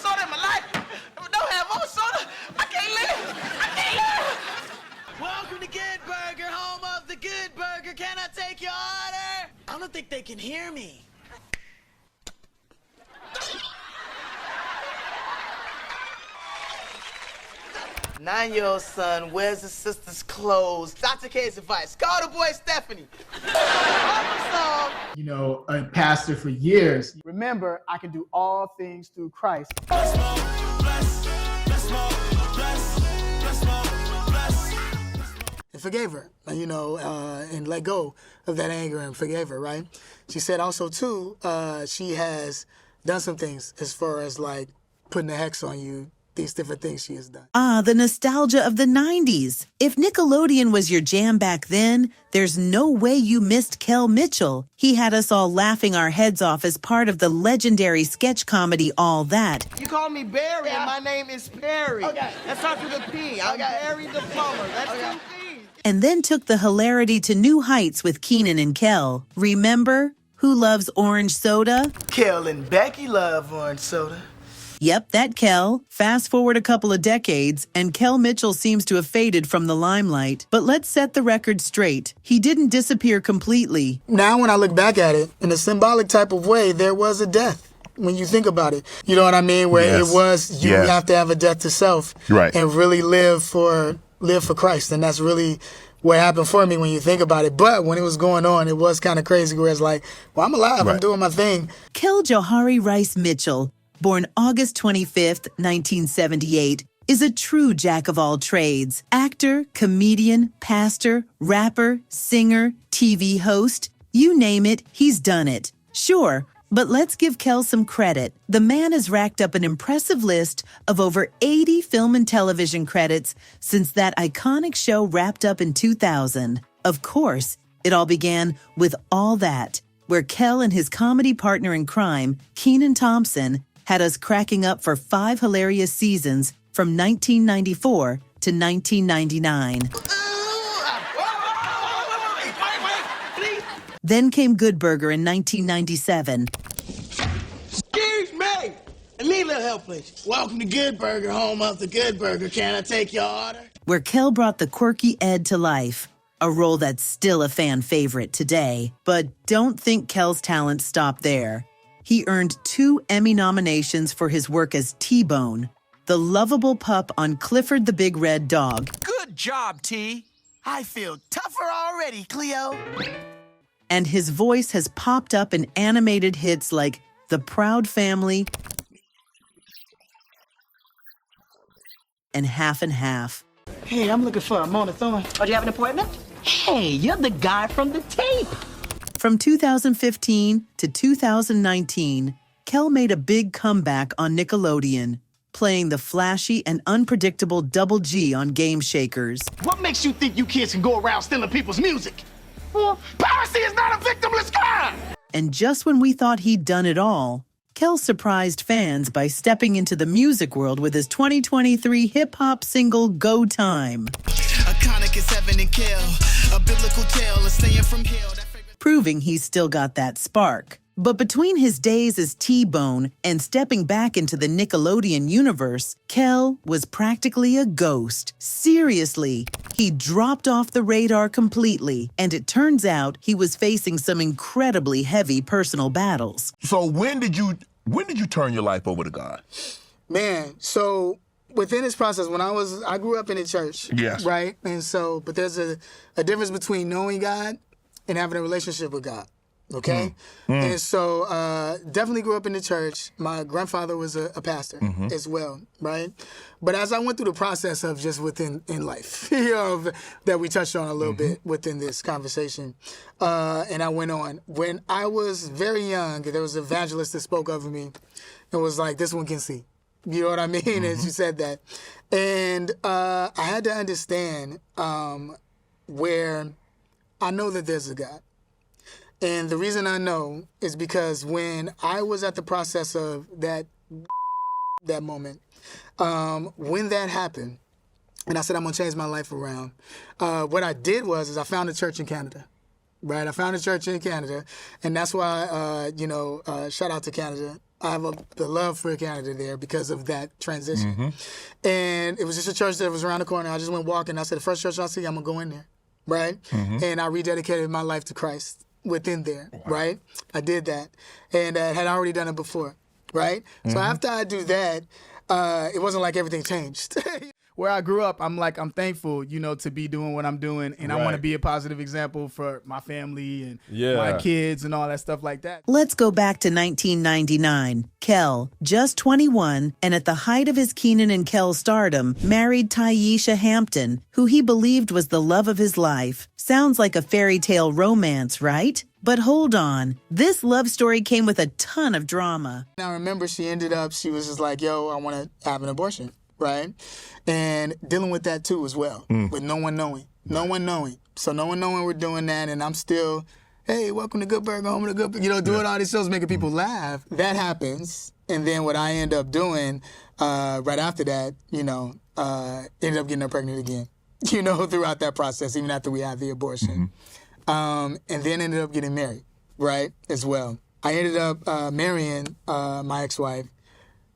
soda in my life. If I don't have more soda, I can't live. I can't live. Welcome to Good Burger, home of the Good Burger. Can I take your order? I don't think they can hear me. 9-year-old son wears his sister's clothes. Dr. K's advice, call the boy Stephanie. You know, a pastor for years. Remember, I can do all things through Christ. And forgave her, you know, and let go of that anger and forgave her, right? She said also, too, she has done some things as far as, like, putting a hex on you. These different things she has done. Ah, the nostalgia of the 90s. If Nickelodeon was your jam back then, there's no way you missed Kel Mitchell. He had us all laughing our heads off as part of the legendary sketch comedy All That. You call me Barry, and my name is Perry. Okay. That starts with a P. I'm Barry the plumber. That's two P's. And then took the hilarity to new heights with Kenan and Kel. Remember? Who loves orange soda? Kel and Becky love orange soda. Yep, that Kel. Fast forward a couple of decades, and Kel Mitchell seems to have faded from the limelight. But let's set the record straight. He didn't disappear completely. Now when I look back at it, in a symbolic type of way, there was a death. When you think about it, you know what I mean? Where it was, you have to have a death to self. Right. And really live for Christ. And that's really what happened for me when you think about it. But when it was going on, it was kind of crazy where it's like, well, I'm alive. I'm doing my thing. Kel Johari Rice Mitchell, born August 25th, 1978, is a true jack of all trades. Actor, comedian, pastor, rapper, singer, TV host, you name it, he's done it. Sure, but let's give Kel some credit. The man has racked up an impressive list of over 80 film and television credits since that iconic show wrapped up in 2000. Of course, it all began with All That, where Kel and his comedy partner in crime, Kenan Thompson, had us cracking up for 5 hilarious seasons from 1994 to 1999. Then came Good Burger in 1997. Excuse me! I need a little help, please. Welcome to Good Burger, home of the Good Burger. Can I take your order? Where Kel brought the quirky Ed to life, a role that's still a fan favorite today. But don't think Kel's talent stopped there. He earned 2 Emmy nominations for his work as T-Bone, the lovable pup on Clifford the Big Red Dog. Good job, T. I feel tougher already, Cleo. And his voice has popped up in animated hits like The Proud Family and Half and Half. Hey, I'm looking for a Mona Thorne. Oh, do you have an appointment? Hey, you're the guy from the tape. From 2015 to 2019, Kel made a big comeback on Nickelodeon, playing the flashy and unpredictable Double G on Game Shakers. What makes you think you kids can go around stealing people's music? Well, piracy is not a victimless crime! And just when we thought he'd done it all, Kel surprised fans by stepping into the music world with his 2023 hip-hop single, Go Time. Iconic is Heaven and Kel, a biblical tale of staying from hell. Proving he's still got that spark. But between his days as T-Bone and stepping back into the Nickelodeon universe, Kel was practically a ghost. Seriously, he dropped off the radar completely, and it turns out he was facing some incredibly heavy personal battles. So when did you turn your life over to God? Man, so within this process, I grew up in the church. Yes. Right? And so, but there's a difference between knowing God and having a relationship with God. Okay? And so definitely grew up in the church. My grandfather was a pastor as well, right? But as I went through the process of just within life, you know, that we touched on a little bit within this conversation, and I went on. When I was very young, there was an evangelist that spoke over me and was like, this one can see. You know what I mean? And she said that. And I had to understand where I know that there's a God. And the reason I know is because when I was at the process of that moment, when that happened, and I said, I'm going to change my life around, what I did was I found a church in Canada, right? I found a church in Canada, and that's why, shout out to Canada. the love for Canada there because of that transition. And it was just a church that was around the corner. I just went walking. I said, the first church I see, I'm going to go in there, right? And I rededicated my life to Christ within there, right? I did that. And had already done it before, right? So after I do that, it wasn't like everything changed. Where I grew up, I'm thankful, to be doing what I'm doing, and I want to be a positive example for my family and my kids and all that stuff like that. Let's go back to 1999. Kel, just 21, and at the height of his Kenan and Kel stardom, married Taisha Hampton, who he believed was the love of his life. Sounds like a fairy tale romance, right? But hold on, this love story came with a ton of drama. I remember she was just like, yo, I want to have an abortion. Right? And dealing with that too as well, with no one knowing. No one knowing. So no one knowing we're doing that, and I'm still, hey, welcome to Good Burger, home to Good Burger, doing all these shows, making people laugh. That happens, and then what I end up doing right after that, ended up getting her pregnant again, throughout that process, even after we had the abortion. And then ended up getting married, right, as well. I ended up marrying my ex-wife,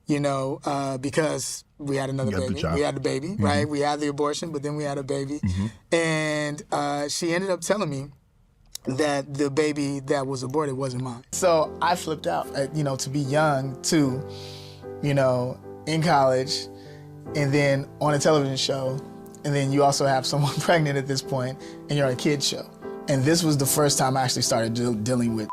because we had another baby. We had the baby, right? We had the abortion, but then we had a baby. And she ended up telling me that the baby that was aborted wasn't mine. So I flipped out, to be young, too, in college, and then on a television show, and then you also have someone pregnant at this point, and you're on a kid's show. And this was the first time I actually started dealing with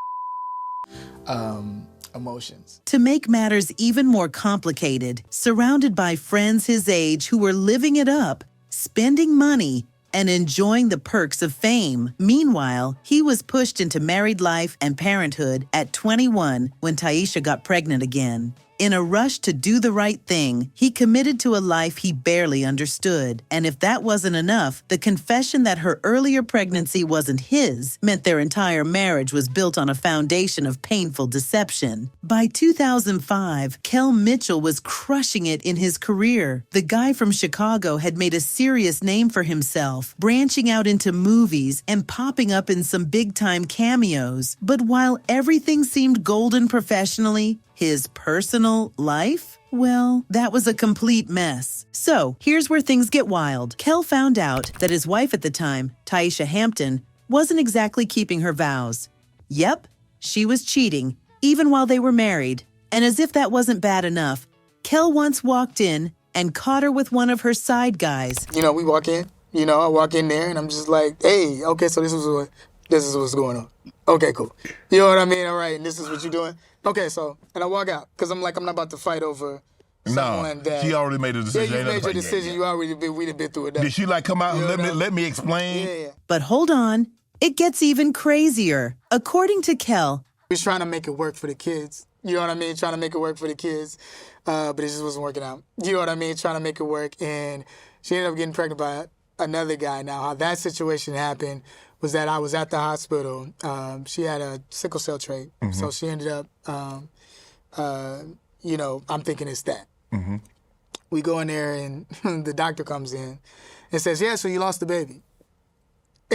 emotions. To make matters even more complicated, surrounded by friends his age who were living it up, spending money, and enjoying the perks of fame. Meanwhile, he was pushed into married life and parenthood at 21 when Taisha got pregnant again. In a rush to do the right thing, he committed to a life he barely understood. And if that wasn't enough, the confession that her earlier pregnancy wasn't his meant their entire marriage was built on a foundation of painful deception. By 2005, Kel Mitchell was crushing it in his career. The guy from Chicago had made a serious name for himself, branching out into movies and popping up in some big-time cameos. But while everything seemed golden professionally, his personal life? Well, that was a complete mess. So, here's where things get wild. Kel found out that his wife at the time, Taisha Hampton, wasn't exactly keeping her vows. Yep, she was cheating, even while they were married. And as if that wasn't bad enough, Kel once walked in and caught her with one of her side guys. We walk in, I walk in there and I'm just like, hey, okay, so this is what's going on. Okay, cool. You know what I mean? All right, and this is what you're doing? Okay, so, and I walk out, because I'm not about to fight over someone that... she already made a decision. Yeah, you made your decision. We'd been through it. Did she come out and let me explain? Yeah. But hold on, it gets even crazier. According to Kel... We was trying to make it work for the kids. You know what I mean? Trying to make it work for the kids, but it just wasn't working out. You know what I mean? Trying to make it work, and she ended up getting pregnant by another guy. Now, how that situation happened was that I was at the hospital. She had a sickle cell trait, so she ended up, I'm thinking it's that. We go in there, and the doctor comes in and says, yeah, so you lost the baby.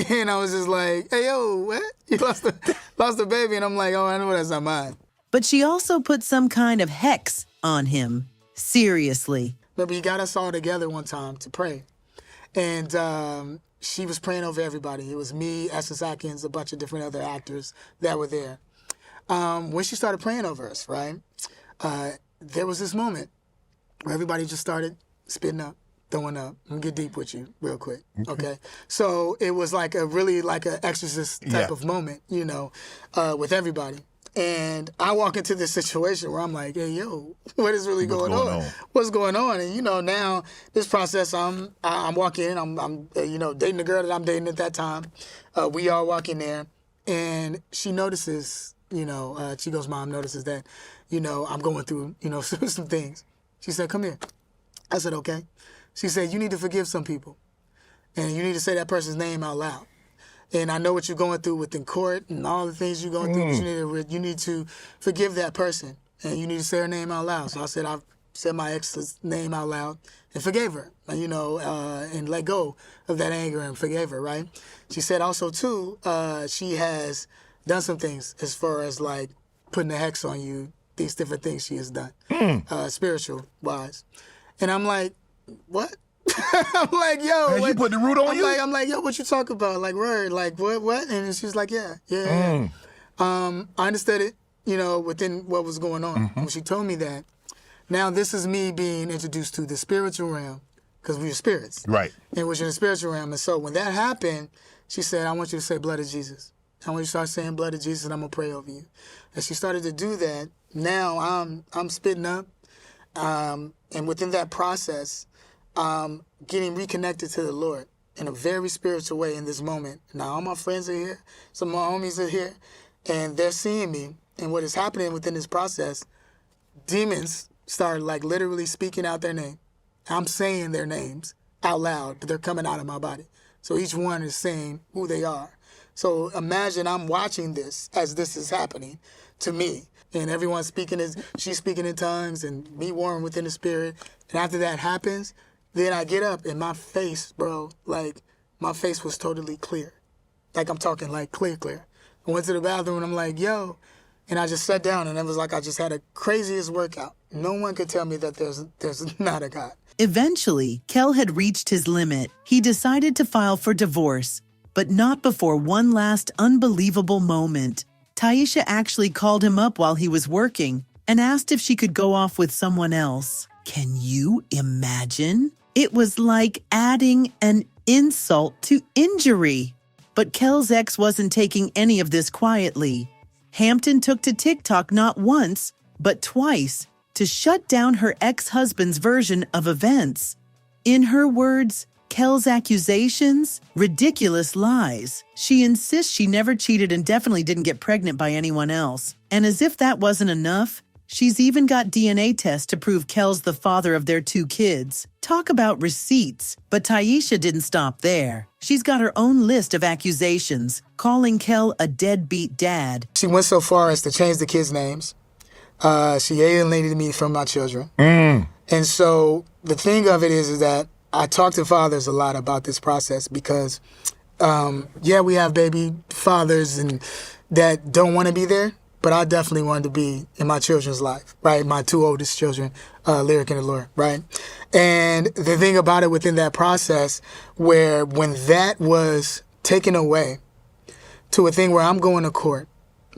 And I was just like, hey, yo, what? You lost the baby? And I'm like, oh, I know that's not mine. But she also put some kind of hex on him. Seriously. Remember, he got us all together one time to pray. And she was praying over everybody. It was me, Essence Atkins, a bunch of different other actors that were there. When she started praying over us, right, there was this moment where everybody just started spitting up, throwing up. I'm going to get deep with you real quick, okay? So it was like an exorcist type of moment, with everybody. And I walk into this situation where I'm like, hey, yo, what is really going on? What's going on? And, now this process, I'm walking in, I'm dating the girl that I'm dating at that time. We all walk in there, and she notices, Chico's mom notices that, I'm going through, some things. She said, come here. I said, okay. She said, you need to forgive some people, and you need to say that person's name out loud. And I know what you're going through within court and all the things you're going through. But you need to forgive that person, and you need to say her name out loud. So I said my ex's name out loud and forgave her, and let go of that anger and forgave her, right? She said also, too, she has done some things as far as, putting a hex on you these different things she has done, spiritual wise. And I'm like, what? I'm like, yo, Man, what? you put the root on you? I'm like, yo, what you talk about? Like, word, like, what? And she's like, yeah. I understood it, within what was going on. When she told me that, now this is me being introduced to the spiritual realm, because we are spirits. Right. And we're in the spiritual realm. And so when that happened, she said, I want you to say blood of Jesus. I want you to start saying blood of Jesus, and I'm going to pray over you. And she started to do that. Now I'm spitting up. And within that process, getting reconnected to the Lord in a very spiritual way in this moment. Now all my friends are here. Some of my homies are here. And they're seeing me. And what is happening within this process, demons start like literally speaking out their name. I'm saying their names out loud, but they're coming out of my body. So each one is saying who they are. So imagine I'm watching this as this is happening to me. And everyone's speaking, she's speaking in tongues and me warring within the spirit. And after that happens, then I get up and my face, bro, like my face was totally clear. Like I'm talking like clear. I went to the bathroom and I'm like, yo. And I just sat down and it was like I just had a craziest workout. No one could tell me that there's not a God. Eventually, Kel had reached his limit. He decided to file for divorce, but not before one last unbelievable moment. Taisha actually called him up while he was working and asked if she could go off with someone else. Can you imagine? It was like adding an insult to injury. But Kel's ex wasn't taking any of this quietly. Hampton took to TikTok not once, but twice, to shut down her ex-husband's version of events. In her words, Kel's accusations, ridiculous lies. She insists she never cheated and definitely didn't get pregnant by anyone else. And as if that wasn't enough, she's even got DNA tests to prove Kel's the father of their 2 kids. Talk about receipts. But Taisha didn't stop there. She's got her own list of accusations, calling Kel a deadbeat dad. She went so far as to change the kids' names. She alienated me from my children. And so the thing of it is that I talk to fathers a lot about this process because, we have baby fathers and that don't want to be there, but I definitely wanted to be in my children's life, right? My 2 oldest children, Lyric and Allure, right? And the thing about it within that process where when that was taken away to a thing where I'm going to court,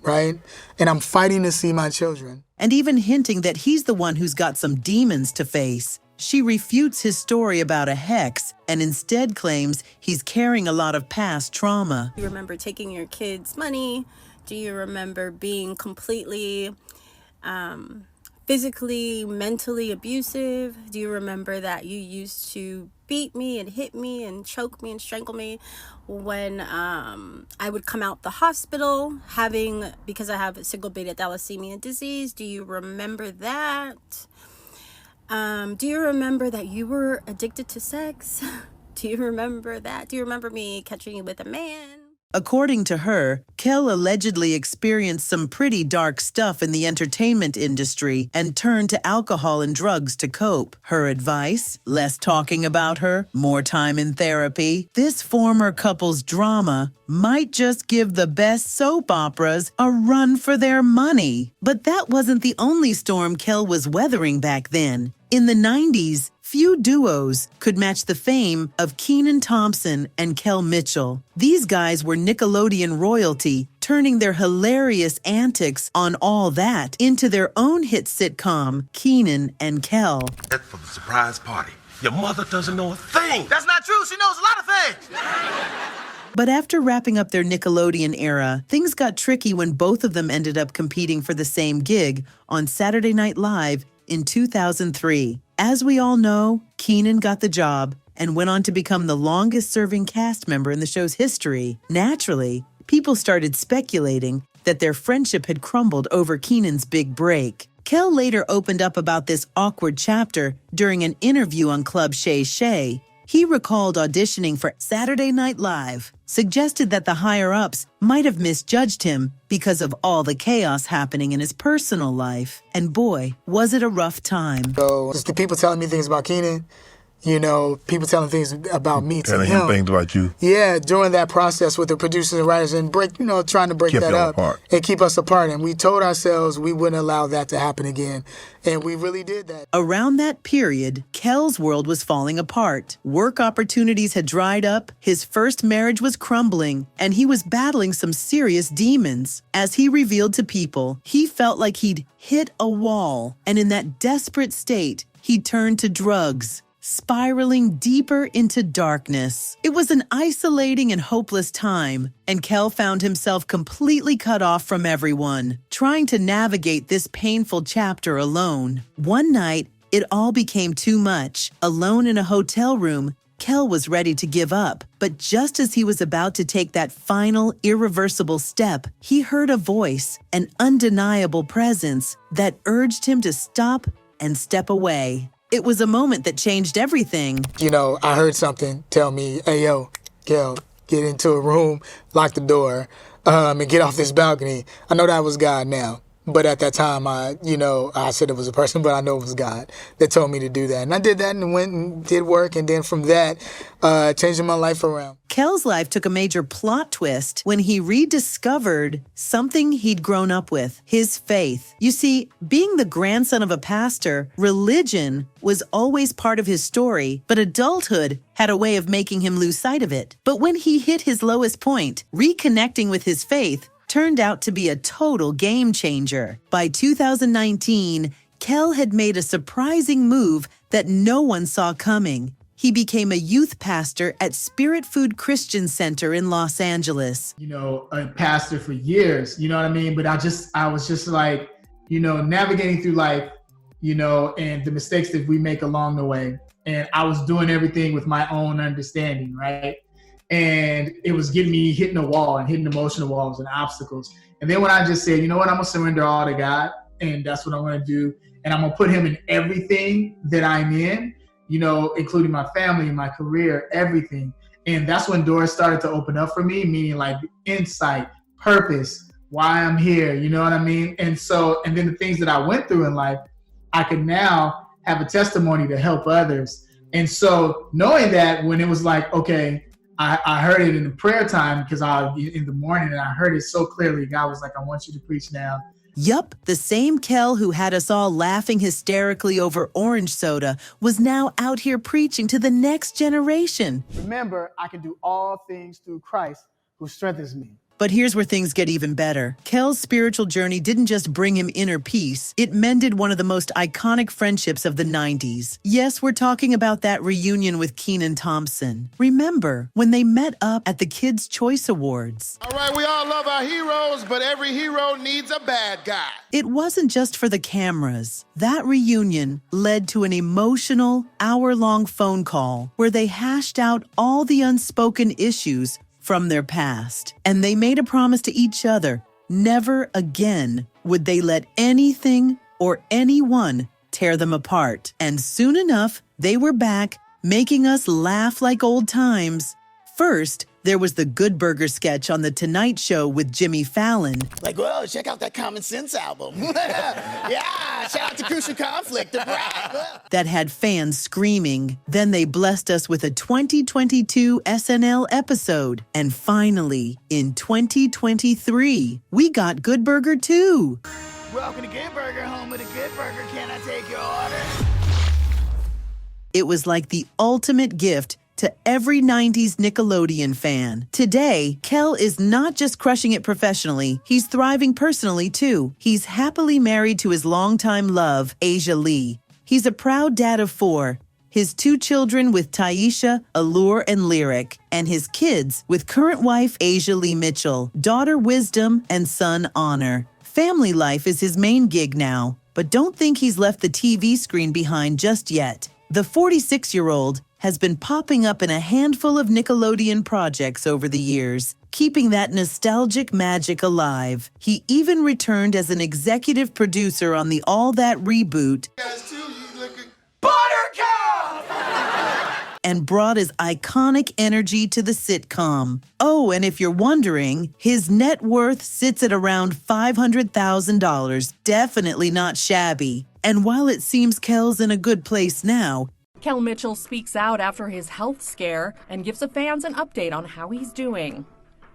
right? And I'm fighting to see my children. And even hinting that he's the one who's got some demons to face. She refutes his story about a hex and instead claims he's carrying a lot of past trauma. Do you remember taking your kids' money? Do you remember being completely physically, mentally abusive? Do you remember that you used to beat me and hit me and choke me and strangle me when I would come out the hospital because I have single beta thalassemia disease? Do you remember that? Do you remember that you were addicted to sex? Do you remember that? Do you remember me catching you with a man? According to her, Kel allegedly experienced some pretty dark stuff in the entertainment industry and turned to alcohol and drugs to cope. Her advice? Less talking about her, more time in therapy. This former couple's drama might just give the best soap operas a run for their money. But that wasn't the only storm Kel was weathering back then. In the 90s, few duos could match the fame of Kenan Thompson and Kel Mitchell. These guys were Nickelodeon royalty, turning their hilarious antics on All That into their own hit sitcom, Kenan and Kel. For the surprise party. Your mother doesn't know a thing. That's not true. She knows a lot of things. But after wrapping up their Nickelodeon era, things got tricky when both of them ended up competing for the same gig on Saturday Night Live in 2003. As we all know, Kenan got the job and went on to become the longest-serving cast member in the show's history. Naturally, people started speculating that their friendship had crumbled over Kenan's big break. Kel later opened up about this awkward chapter during an interview on Club Shay Shay. He recalled auditioning for Saturday Night Live, suggested that the higher-ups might have misjudged him because of all the chaos happening in his personal life. And boy, was it a rough time. So just the people telling me things about Kenan, people telling things about me to Telling him things about you. Yeah, during that process with the producers and writers and trying to break Kept that y'all up apart. and keep us apart. And we told ourselves we wouldn't allow that to happen again. And we really did that. Around that period, Kel's world was falling apart. Work opportunities had dried up, his first marriage was crumbling, and he was battling some serious demons. As he revealed to people, he felt like he'd hit a wall, and in that desperate state, he turned to drugs, spiraling deeper into darkness. It was an isolating and hopeless time, and Kel found himself completely cut off from everyone, trying to navigate this painful chapter alone. One night, it all became too much. Alone in a hotel room, Kel was ready to give up, but just as he was about to take that final, irreversible step, he heard a voice, an undeniable presence, that urged him to stop and step away. It was a moment that changed everything. I heard something tell me, hey, yo, Kel, get into a room, lock the door, and get off this balcony. I know that was God now. But at that time, I said it was a person, but I know it was God that told me to do that. And I did that and went and did work. And then from that, changing my life around. Kel's life took a major plot twist when he rediscovered something he'd grown up with, his faith. You see, being the grandson of a pastor, religion was always part of his story, but adulthood had a way of making him lose sight of it. But when he hit his lowest point, reconnecting with his faith turned out to be a total game changer. By 2019, Kel had made a surprising move that no one saw coming. He became a youth pastor at Spirit Food Christian Center in Los Angeles. A pastor for years, you know what I mean? But I was just like, navigating through life, and the mistakes that we make along the way. And I was doing everything with my own understanding, right? And it was getting me hitting a wall and hitting emotional walls and obstacles. And then when I just said, you know what, I'm going to surrender all to God, and that's what I'm going to do. And I'm going to put him in everything that I'm in, including my family, my career, everything. And that's when doors started to open up for me, meaning like insight, purpose, why I'm here, you know what I mean? And then the things that I went through in life, I could now have a testimony to help others. And so knowing that, when it was like, okay, I heard it in the prayer time because in the morning, and I heard it so clearly. God was like, I want you to preach now. Yup, the same Kel who had us all laughing hysterically over orange soda was now out here preaching to the next generation. Remember, I can do all things through Christ who strengthens me. But here's where things get even better. Kel's spiritual journey didn't just bring him inner peace, it mended one of the most iconic friendships of the 90s. Yes, we're talking about that reunion with Kenan Thompson. Remember, when they met up at the Kids' Choice Awards. All right, we all love our heroes, but every hero needs a bad guy. It wasn't just for the cameras. That reunion led to an emotional, hour-long phone call where they hashed out all the unspoken issues from their past. And they made a promise to each other, never again would they let anything or anyone tear them apart. And soon enough, they were back, making us laugh like old times. First, there was the Good Burger sketch on The Tonight Show with Jimmy Fallon. Like, whoa, check out that Common Sense album. Yeah, shout out to Crucial Conflict. That had fans screaming. Then they blessed us with a 2022 SNL episode. And finally, in 2023, we got Good Burger 2. Welcome to Good Burger, home of the Good Burger. Can I take your order? It was like the ultimate gift to every 90s Nickelodeon fan. Today, Kel is not just crushing it professionally, he's thriving personally too. He's happily married to his longtime love, Asia Lee. He's a proud dad of 4, his 2 children with Taisha, Allure, and Lyric, and his kids with current wife Asia Lee Mitchell, daughter Wisdom, and son Honor. Family life is his main gig now, but don't think he's left the TV screen behind just yet. The 46-year-old has been popping up in a handful of Nickelodeon projects over the years, keeping that nostalgic magic alive. He even returned as an executive producer on the All That reboot and brought his iconic energy to the sitcom. Oh, and if you're wondering, his net worth sits at around $500,000. Definitely not shabby. And while it seems Kel's in a good place now, Kel Mitchell speaks out after his health scare and gives the fans an update on how he's doing.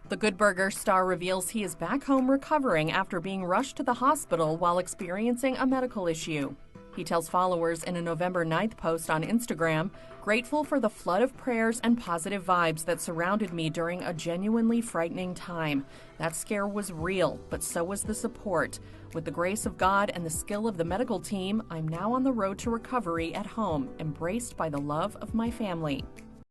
The Good Burger star reveals he is back home recovering after being rushed to the hospital while experiencing a medical issue. He tells followers in a November 9th post on Instagram, "Grateful for the flood of prayers and positive vibes that surrounded me during a genuinely frightening time. That scare was real, but so was the support. With the grace of God and the skill of the medical team, I'm now on the road to recovery at home, embraced by the love of my family."